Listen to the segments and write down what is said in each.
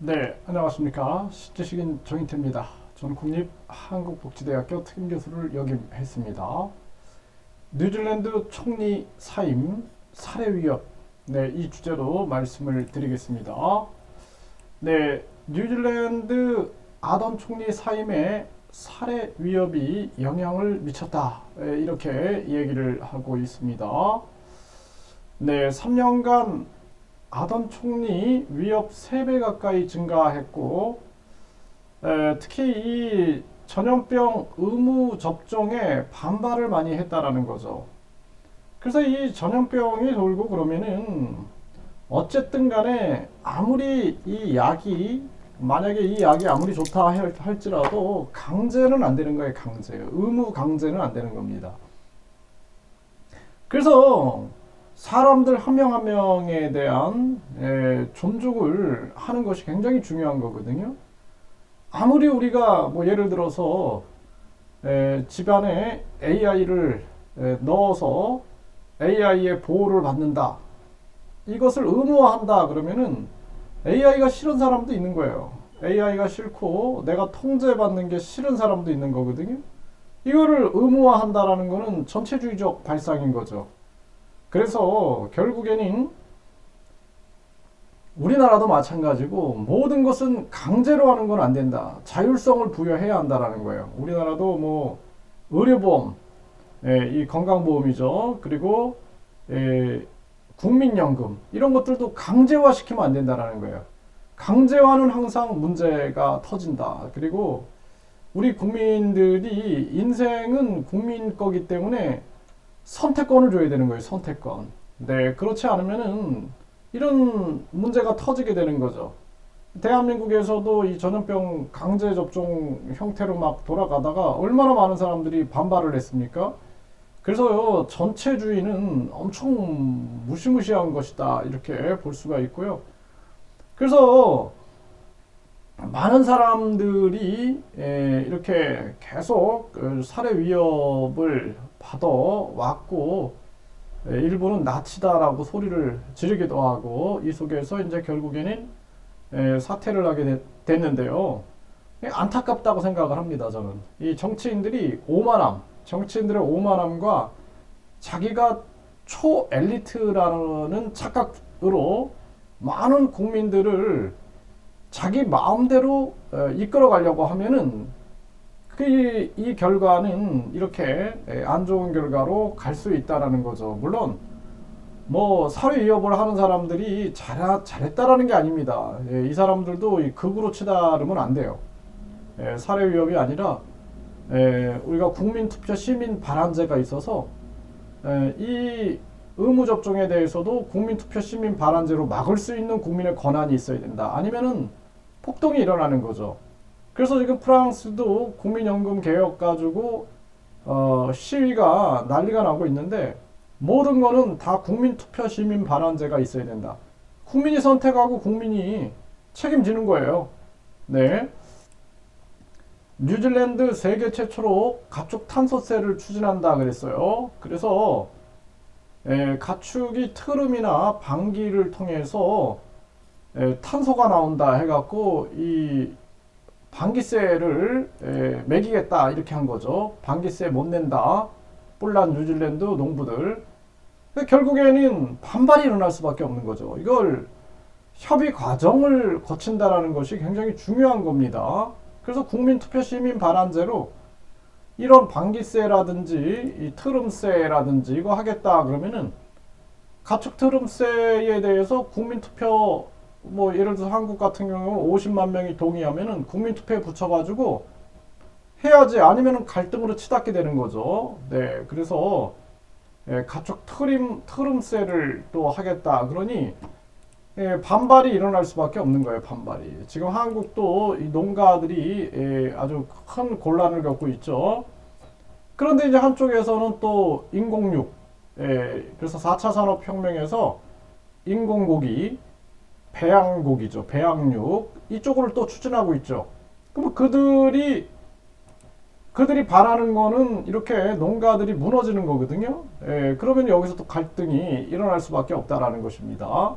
네, 안녕하십니까. 지식인 정인태입니다. 저는 국립한국복지대학교 특임교수를 역임했습니다. 뉴질랜드 총리 사임, 살해 위협. 네, 이 주제로 말씀을 드리겠습니다. 네, 뉴질랜드 아던 총리 사임에 살해 위협이 영향을 미쳤다. 이렇게 얘기를 하고 있습니다. 네, 3년간 아던 총리 위협 3배 가까이 증가했고, 특히 이 전염병 의무 접종에 반발을 많이 했다라는 거죠. 그래서 이 전염병이 돌고 그러면은 어쨌든 간에 아무리 이 약이 만약에 이 약이 아무리 좋다 할지라도 강제는 안 되는 거예요. 강제. 의무 강제는 안 되는 겁니다. 그래서 사람들 한 명 한 명에 대한 존중을 하는 것이 굉장히 중요한 거거든요. 아무리 우리가 뭐 예를 들어서 집안에 AI를 넣어서 AI의 보호를 받는다. 이것을 의무화한다 그러면은 AI가 싫은 사람도 있는 거예요. AI가 싫고 내가 통제받는 게 싫은 사람도 있는 거거든요. 이거를 의무화한다라는 거는 전체주의적 발상인 거죠. 그래서 결국에는 우리나라도 마찬가지고 모든 것은 강제로 하는 건 안 된다. 자율성을 부여해야 한다라는 거예요. 우리나라도 뭐 의료보험, 이 건강보험이죠. 그리고 국민연금 이런 것들도 강제화시키면 안 된다라는 거예요. 강제화는 항상 문제가 터진다. 그리고 우리 국민들이 인생은 국민 거기 때문에 선택권을 줘야 되는 거예요. 선택권. 네, 그렇지 않으면은 이런 문제가 터지게 되는 거죠. 대한민국에서도 이 전염병 강제 접종 형태로 막 돌아가다가 얼마나 많은 사람들이 반발을 했습니까? 그래서요, 전체주의는 엄청 무시무시한 것이다. 이렇게 볼 수가 있고요. 그래서 많은 사람들이 이렇게 계속 살해 위협을 받아왔고, 일부는 나치다라고 소리를 지르기도 하고, 이 속에서 이제 결국에는 사퇴를 하게 됐는데요. 안타깝다고 생각을 합니다, 저는. 이 정치인들의 오만함과 자기가 초엘리트라는 착각으로 많은 국민들을 자기 마음대로 이끌어 가려고 하면은 이 결과는 이렇게 안 좋은 결과로 갈 수 있다라는 거죠. 물론 뭐 사회 위협을 하는 사람들이 잘했다라는 게 아닙니다. 이 사람들도 극으로 치달으면 안 돼요. 사회 위협이 아니라 우리가 국민투표 시민 발안제가 있어서 이 의무 접종에 대해서도 국민투표 시민 발안제로 막을 수 있는 국민의 권한이 있어야 된다. 아니면은 폭동이 일어나는 거죠. 그래서 지금 프랑스도 국민연금 개혁 가지고 시위가 난리가 나고 있는데 모든 거는 다 국민투표 시민 발안제가 있어야 된다. 국민이 선택하고 국민이 책임지는 거예요. 네. 뉴질랜드 세계 최초로 가축 탄소세를 추진한다 그랬어요. 그래서 가축이 트름이나 방귀를 통해서 탄소가 나온다 해갖고 이 방귀세를 매기겠다 이렇게 한 거죠. 방귀세 못 낸다. 뿔난 뉴질랜드 농부들. 결국에는 반발이 일어날 수밖에 없는 거죠. 이걸 협의 과정을 거친다라는 것이 굉장히 중요한 겁니다. 그래서 국민투표 시민 발안제로 이런 방귀세라든지 이 트름세라든지 이거 하겠다 그러면은 가축 트름세에 대해서 국민투표 뭐 예를 들어서 한국 같은 경우는 50만 명이 동의하면은 국민투표에 붙여가지고 해야지 아니면은 갈등으로 치닫게 되는 거죠. 네, 그래서 가축 트름세를 또 하겠다 그러니 반발이 일어날 수밖에 없는 거예요. 반발이. 지금 한국도 이 농가들이 아주 큰 곤란을 겪고 있죠. 그런데 이제 한쪽에서는 또 인공육, 그래서 4차 산업혁명에서 인공고기, 배양고기죠. 배양육 이쪽으로 또 추진하고 있죠. 그럼 그들이 바라는 거는 이렇게 농가들이 무너지는 거거든요. 그러면 여기서 또 갈등이 일어날 수밖에 없다라는 것입니다.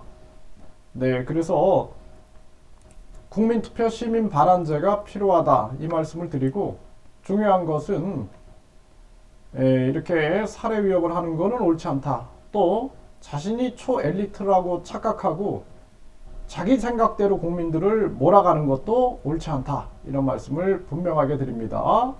네, 그래서 국민투표 시민 발안제가 필요하다 이 말씀을 드리고, 중요한 것은 이렇게 살해 위협을 하는 것은 옳지 않다. 또 자신이 초엘리트라고 착각하고 자기 생각대로 국민들을 몰아가는 것도 옳지 않다. 이런 말씀을 분명하게 드립니다.